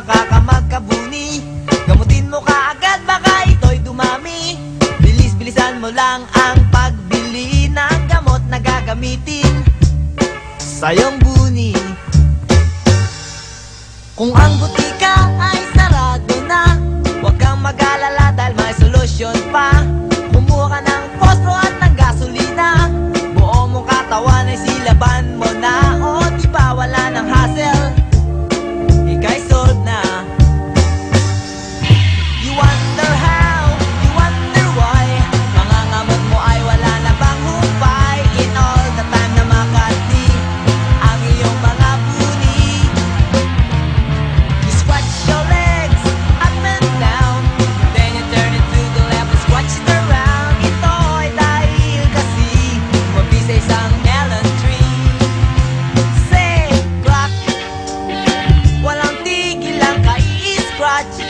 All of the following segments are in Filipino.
baka ka magkabuni. Gamutin mo kaagad, baka ito'y dumami. Bilis-bilisan mo lang ang pagbili ng gamot na gagamitin sa iyong buni. Kung ang butika ay sarado na, huwag kang mag-alala dahil may solusyon pa. Kumuha ka ng fosfro at ng gasolina, buo mong katawan ay silaban mo na. O diba wala ng hassle, ika'y solved na. You wonder how, you wonder why, mga ngamot mo ay wala na bang hupay. In all the time na makati ang iyong mga buni. You scratch your legs up and down, then you turn it to the left and scratch it around. Ito ay dahil kasi mabisa isang melon tree. Say, clock, walang tigil lang ka-i-scratch.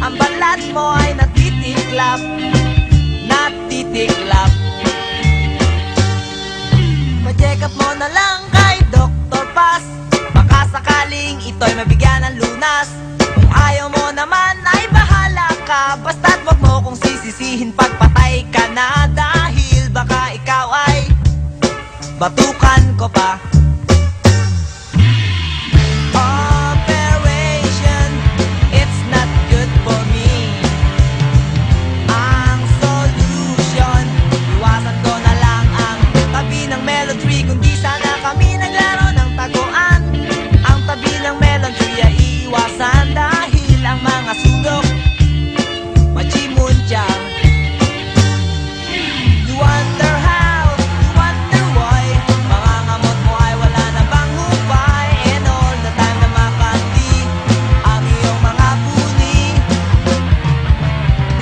Ang balat mo ay natitiklap, natitiklap. Pa-check up mo na lang kay Dr. Paz, baka sakaling ito'y mabigyan ng lunas. Kung ayaw mo naman ay bahala ka, basta't wag mo kong sisisihin pagpatay ka na. Dahil baka ikaw ay batukan ko pa. Operation, it's not good for me. Ang solution, iwasan ko na lang ang tabi ng melon tree. Kundi sana kami naglaro ng taguan. Ang tabi ng melon tree ay iwasan dahil ang mga sulok machimunchang. You wonder how, you wonder why, mga ngamot mo ay wala na bang hupay. And all the time na makanti ang iyong mga buni.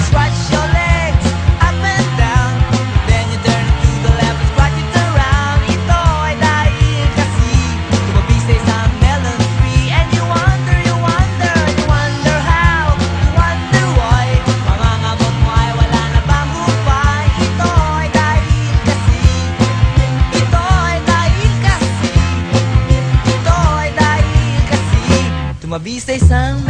Scratch your legs up and down, then you turn it to the left and scratch it around. Ito ay dahil kasi tumabi sa isang melon tree. And you wonder, you wonder, you wonder how, you wonder why, mga ngamot mo ay wala na bang hupay. Ito ay dahil kasi, ito ay dahil kasi, ito ay dahil kasi tumabi sa isang